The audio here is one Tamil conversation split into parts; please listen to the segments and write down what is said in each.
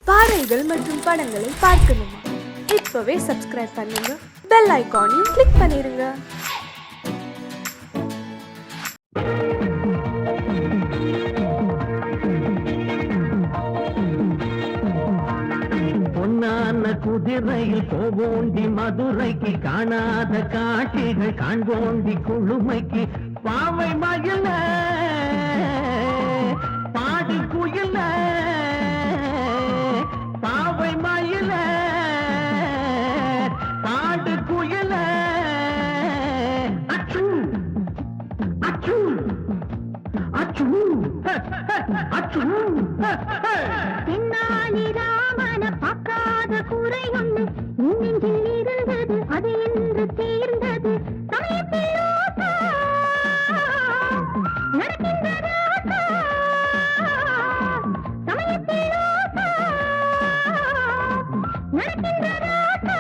பாடல்கள் மற்றும் படங்களை பார்க்கணுமா? இப்பவே சப்ஸ்கிரைப் பண்ணுங்க, பெல் ஐகானையும் கிளிக் பண்ணிருங்க. குதிரையில் போவோண்டி மதுரைக்கு காணாத காட்சிகள் காண்போண்டி குழுமைக்கு பாவை மயில பாடி குயில பாவை மயில பாடு குயில அச்சு அச்சு அச்சு அச்சு பின்னாடி ராமன பார்க்காத குறை ஒண்ணு நெஞ்சில் இருந்தது, அது என்று தீர்ந்தது. சமயத்தில் ரோசா நடக்கின்ற ராசா, சமயத்தில் ரோசா நடக்கின்ற ராசா.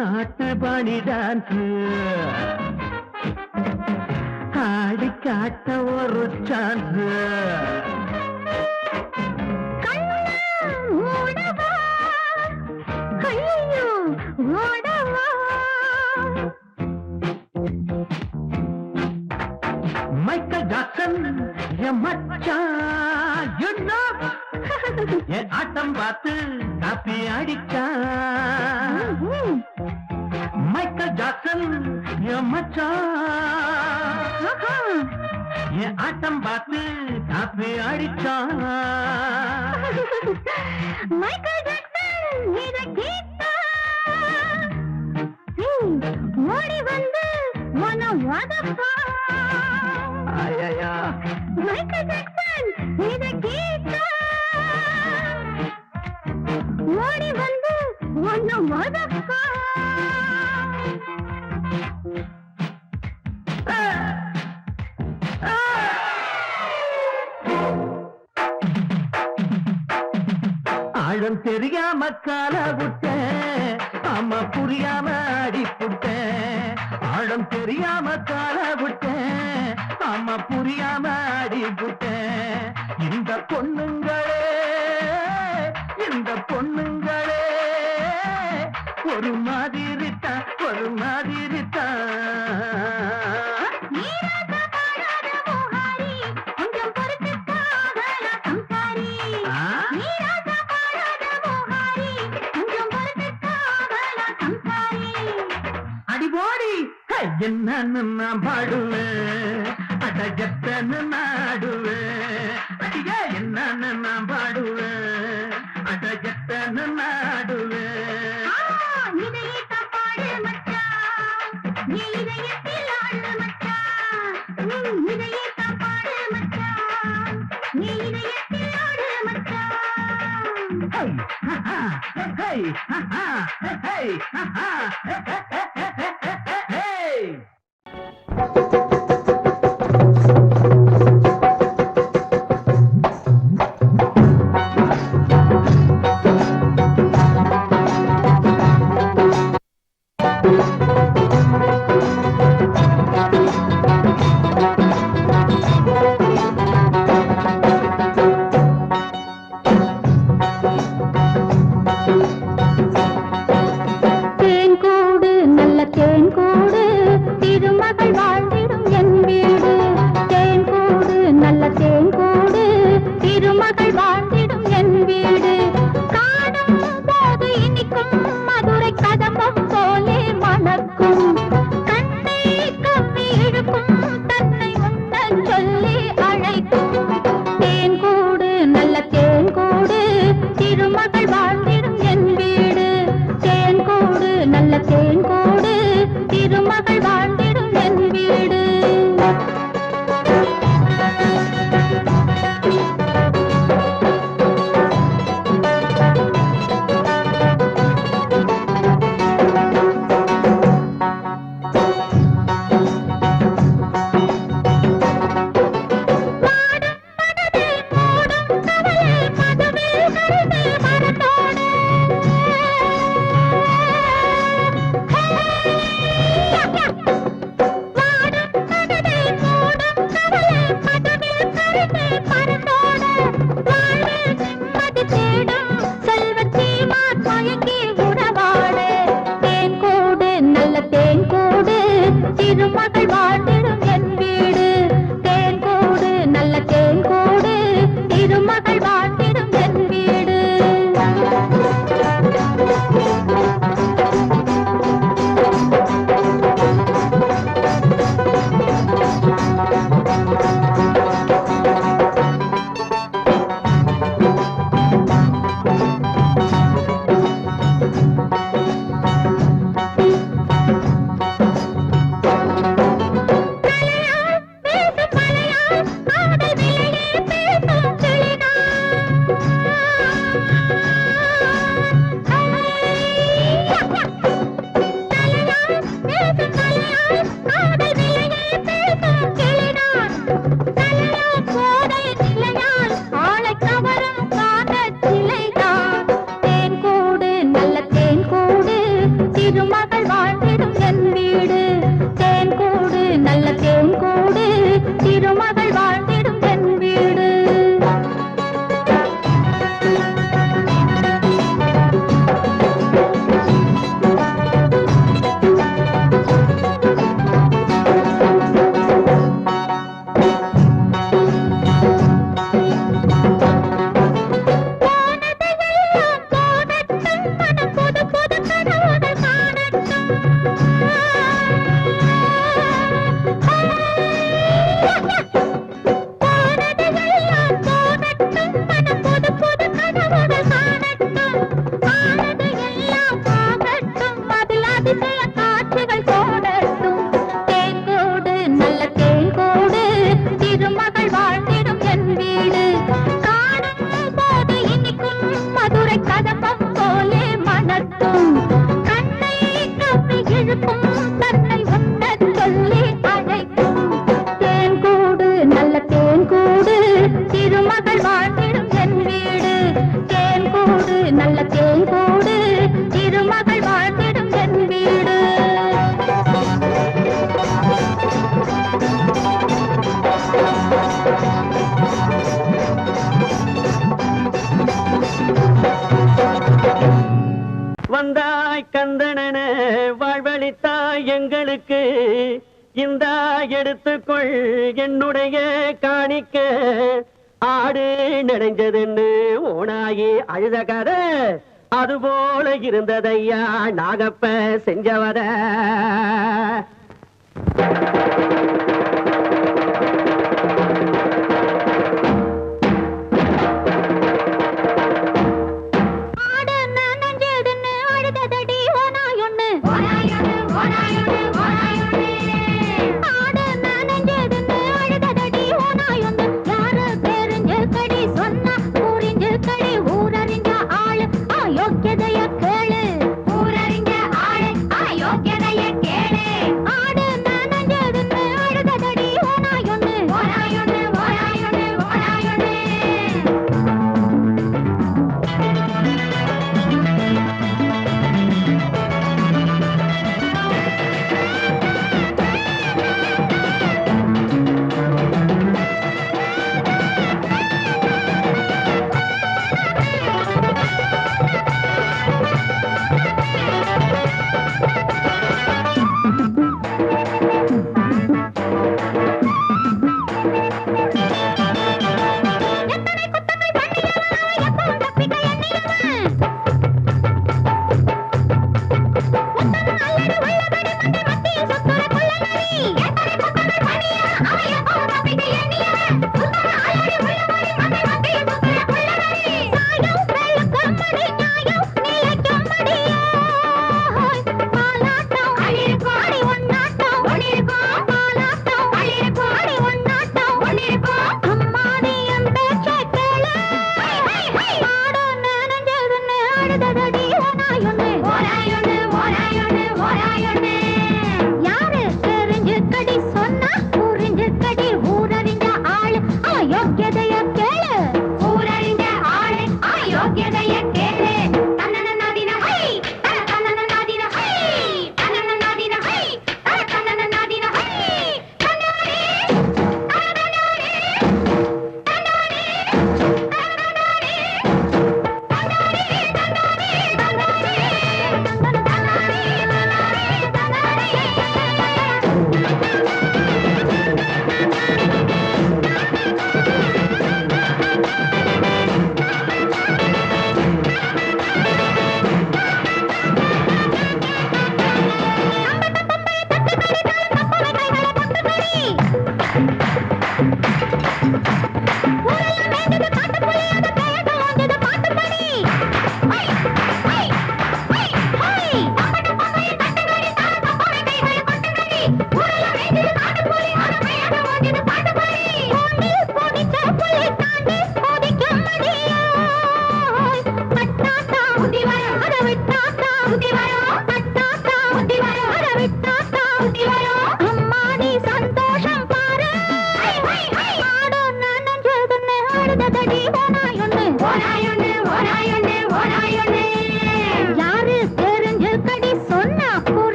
நாட்டு பணி டான்ஸ் ஆடி காட்ட ஒரு சான்ஸ். மைக்கேல் ஜாக்சன் என் மச்சான், you know. என் ஆட்டம் பார்த்து காப்பி அடிச்சா. மைக்கேல் ஜாக்சன் என் மச்சான், என் ஆட்டம் பார்த்து காப்பி அடிச்சா. மைக்கேல் ஜாக்சன் இதை கேட்டா ஓடி வந்து உன்னை வதப்பா. மைக்கேல் ஜாக்சன் இதை கேட்டா ஓடி வந்து உன்னை வதப்பா. ஆழம் தெரியாம கால விட்டேன், அம்மா புரியாம அடிப்புட்டேன். ஆழம் தெரியாம கால விட்டேன், அம்மா புரியாம அடிப்புட்டேன். இந்த பொண்ணுங்களே இந்த பொண்ணுங்களே ஒரு மாதிரி தான் ஒரு மாதிரி தான். என்னன்னு நான் பாடுவேன், அடஜத்தன்னு நாடுவேன். அடியா என்னன்னு நான் பாடுவேன், அடஜத்தன்னு நாடுவேன். இதயத்தை பாடு மச்சான், நீ இதயத்தில் ஆடு மச்சான். இதயத்தை பாடு மச்சான், நீ இதயத்தில் ஆடு மச்சான். ஹே ஹே ஹே தேன் கூடு நல்ல தேன் கூடு, திருமகள் வாழ்ந்திடும் தேன்கூடு திருமகள் வாழ்ந்திடும் என் வீடு காணும் போது இனிக்கும் மதுரை கதம்பம் போலே மணக்கும் கண்ணை கப்பி இழுக்கும் தன்னை உண்ணச் சொல்லி அழைக்கும் தேன்கூடு நல்ல தேன்கூடு திருமகள் வாழ்ந்திடும் என் வீடு தேன்கூடு நல்ல தேன்கூடு திருமகள் வாழ்ந்திடும் என் வீடு வந்தாய் கந்தனன வாழ்வழித்தாய் எங்களுக்கு இந்த எடுத்துக்கொள் என்னுடைய காணிக்க ஆடு நடைஞ்சதுன்னு ஓனாயி அழுத கதை அதுபோல இருந்ததையா நாகப்ப செஞ்சவர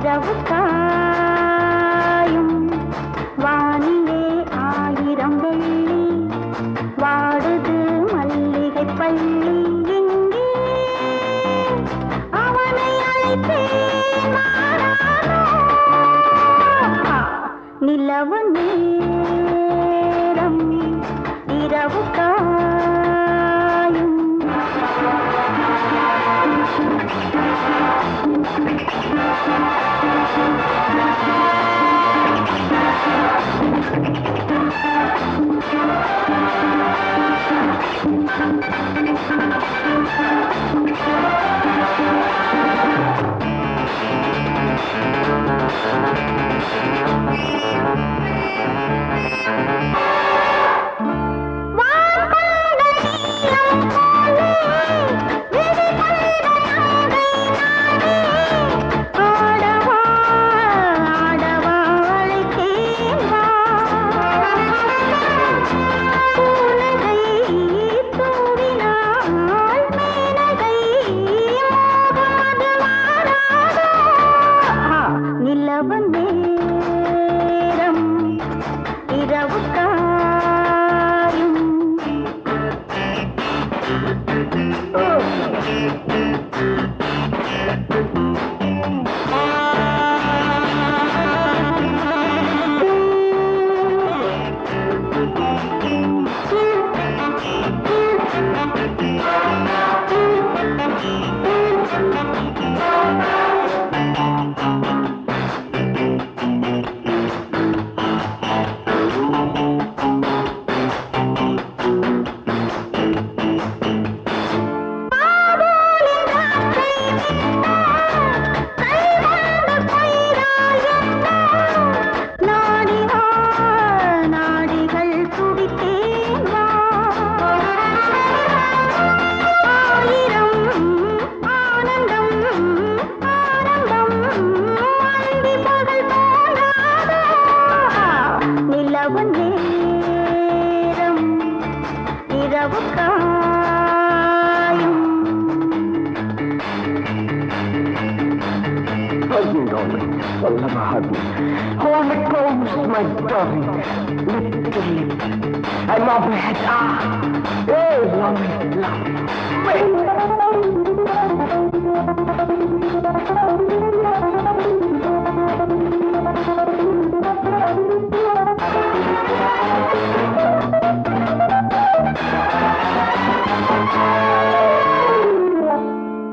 இரவு காயும் வானிலே 1000 வெள்ளி வாடுது மல்லிகை பள்ளி இங்கே அவனை அழைத்தேன் மாறானோ நிலவு நேரம் இரவு காயும் Hold me close, my darling. Lip to lip. I'm up ahead. Oh, love, love.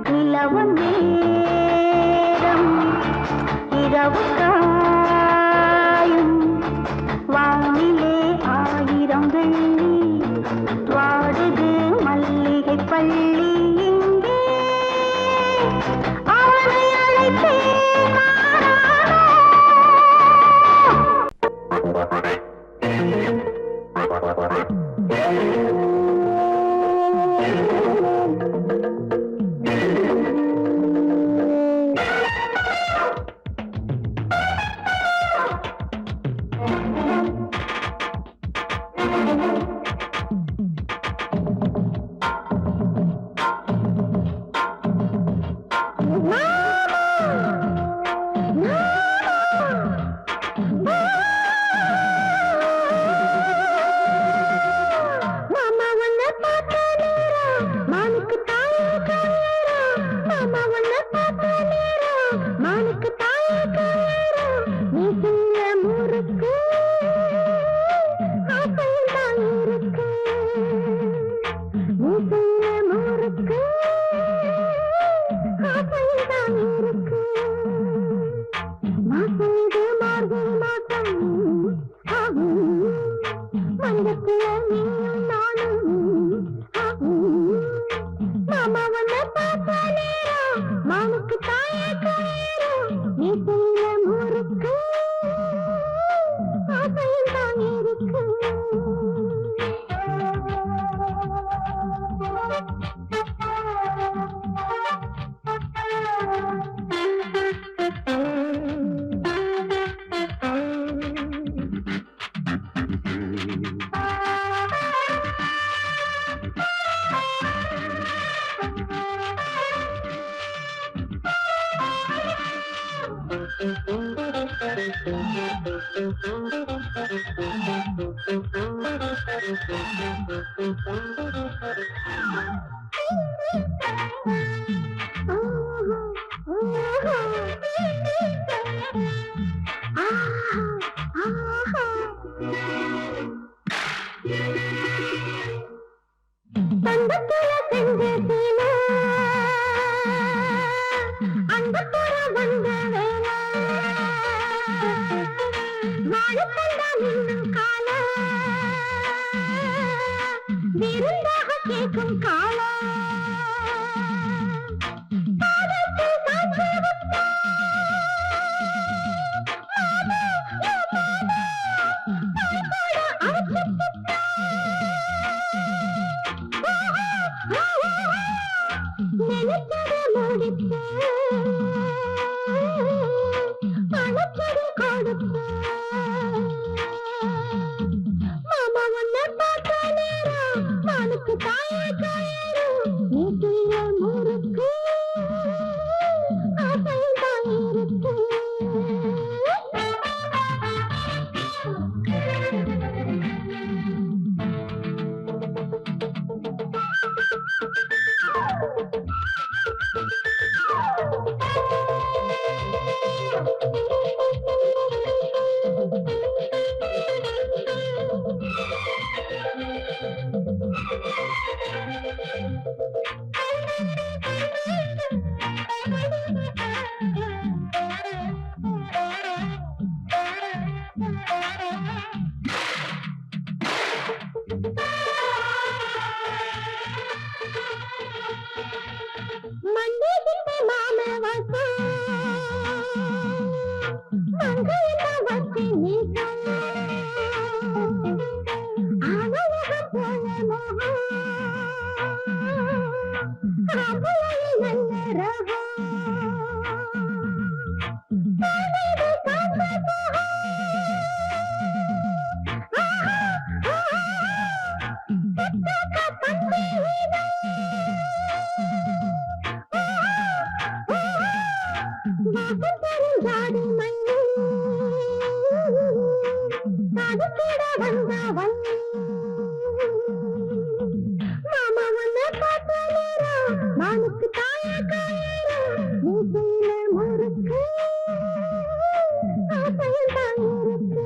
நிலவு நேரம் இரவு காயும் வானிலே 1000 வெள்ளி வாடுது மல்லிகை பள்ளி இங்கே அவனை அழைத்தேன் மாறானோ தங்கத்துல செஞ்ச சீனா அந்த புற வந்த வேளா வாழக்கண்டா நின்னும் கால விருந்தாக கேட்கும் காலா பாதத்தை சாட்சி விட்டா நினைச்சதை முடிப்ப மனச்சதை கொடுப்ப மாமா உன்னை பார்த்த நேரம் மனுக்கு தாய கயிறும் நீட்டிய முறுக்கு ஆசையில் தான் இருக்கு மண்டிகிட்ட மாம வசம் மங்கையில வச்சு நீசம் அவலகம் போல மோகம் அவளையில் நல்ல ரகம் தானேது காத்த சோகம் புத்தக பந்தி ஜாடி மண்ணு தடுக்கிட வந்தவன் மாமா உன்னை பார்த்த நேரம் மனுக்கு தாய கயிறும் மூசையில முறுக்கு ஆசையில் தான் இருக்கு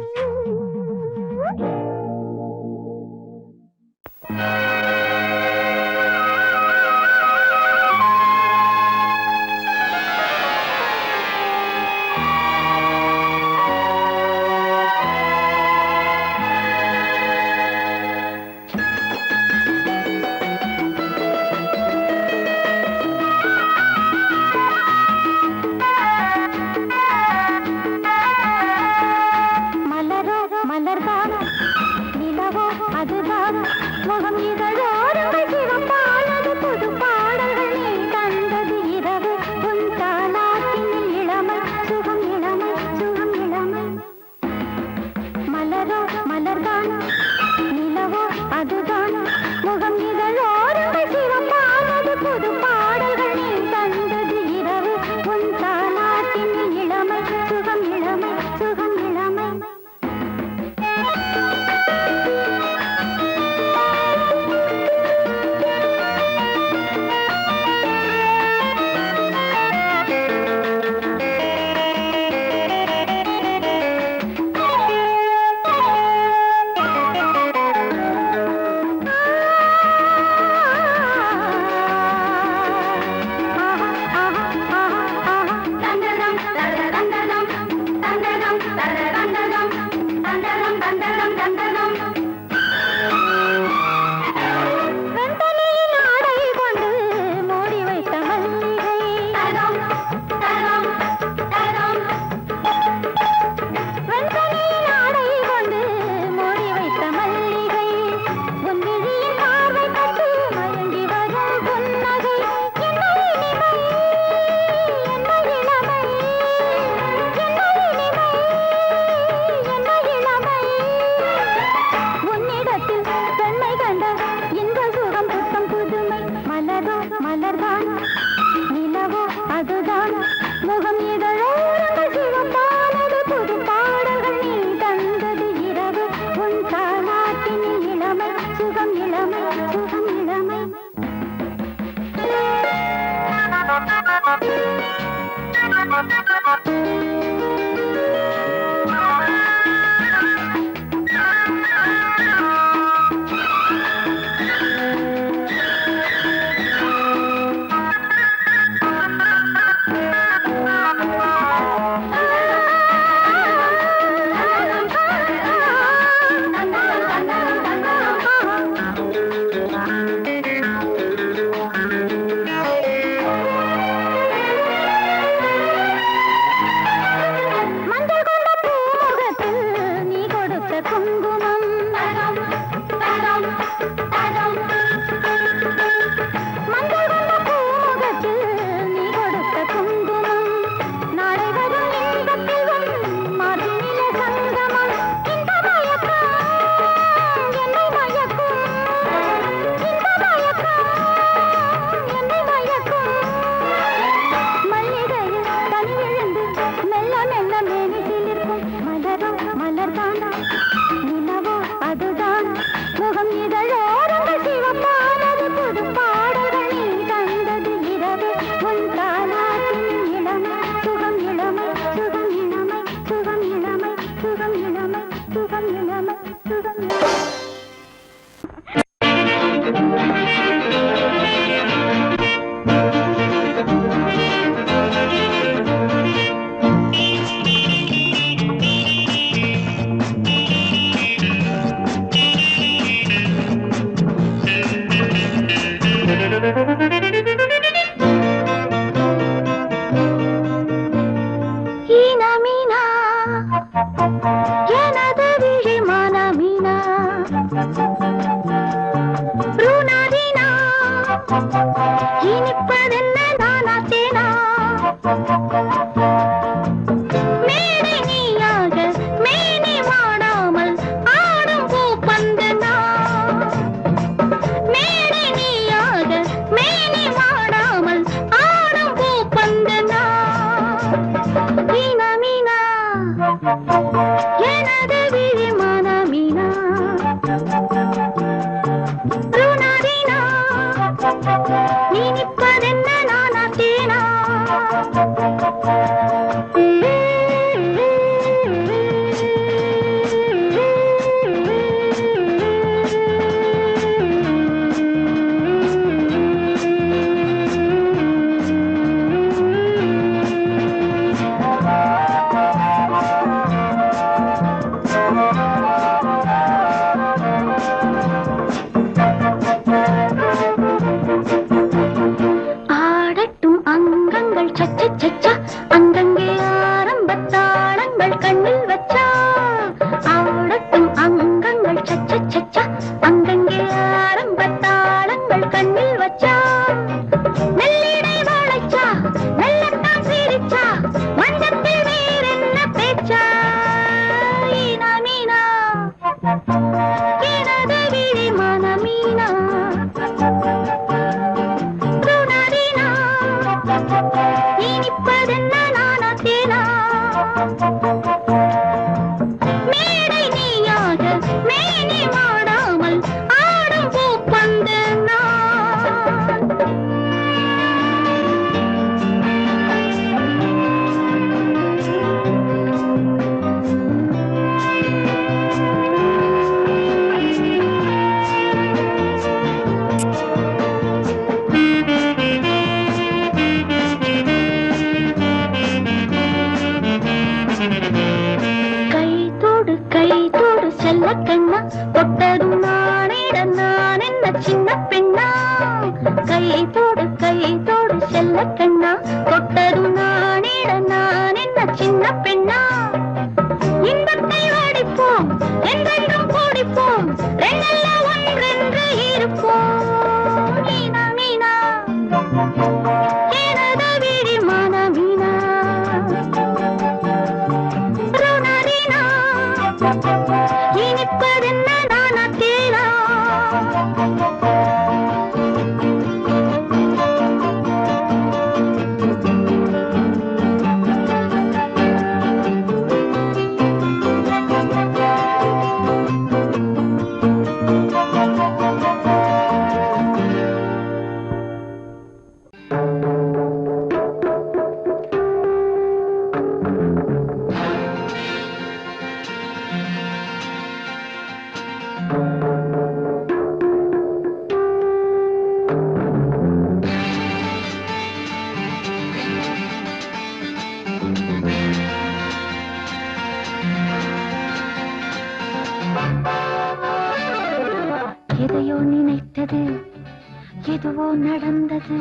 எதுவோ நடந்தது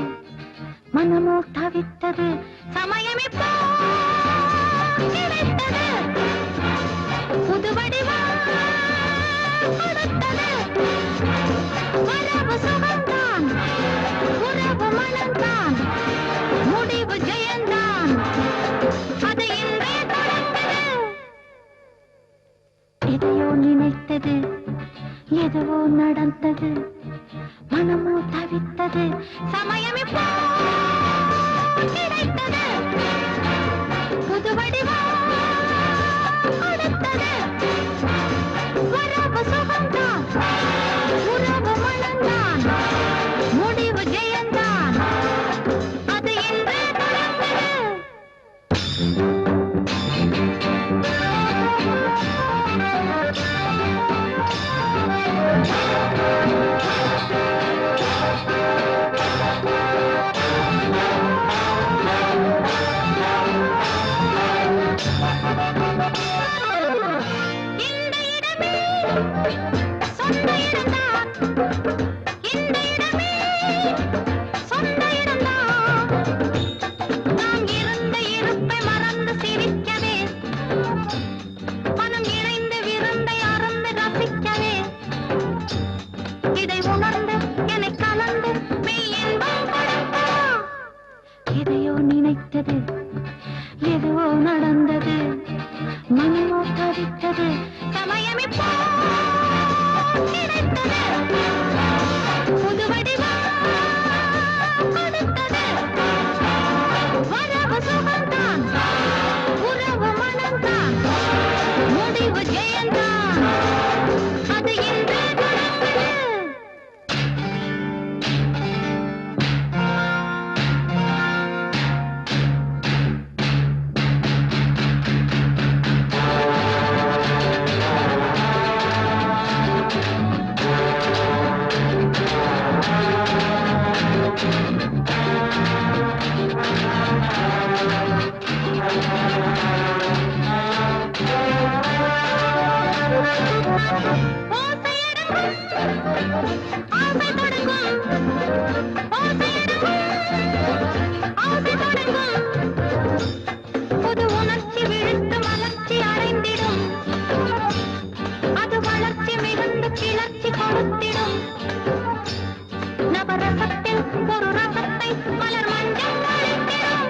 மனமோ தவித்தது சமயம் இப்போ கிடைத்தது புது வடிவம் கொடுத்தது வரவு சுகம்தான் உறவு மனம்தான் முடிவு ஜெயந்தான் அது இன்றே தொடர்ந்தது எதையோ நினைத்தது எதுவோ நடந்தது மனமோ தவித்தது சமயம் இப்போ கிடைத்தது புது வடிவம் கொடுத்தது வரவு சுகம்தான் உறவு மனம்தான் முடிவு ஜெயந்தான் அது இன்றே தொடர்ந்தது இந்த இடமே சொந்த இடம்தான் இந்த இடமே சொந்த இடம்தான் நாம் இருந்த இருப்பை மறந்து சிரிக்கவே மனம் இணைந்து விருந்தை அறந்து ரசிக்கவே இதை உணர்ந்து என்னை கலந்து மெய் இன்பம் கொடுத்தா எதையோ நினைத்தது எதுவோ நடந்தது மனமோ தவித்தது சமயம் இப்போ கிடைத்தது புது வடிவம் கொடுத்தது வரவு சுகம்தான் உறவு மனம்தான் முடிவு ஜெயந்தான் அது இன்றே தொடர்ந்தது ஆசை தொடங்கும் ஆசை தொடங்கும் புது உணர்ச்சி விழுந்து மலர்ச்சி அடைந்திடும் அது வளர்ச்சி மிகுந்து கிளர்ச்சி கொடுத்திடும் நவரசத்தில் ஒரு ரசத்தை மலர் மஞ்சள் அளித்திடும்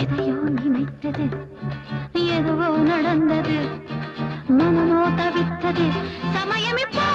எதையோ நினைத்தது எதுவோ நடந்தது மனமோ தவித்தது சமயம் இப்போ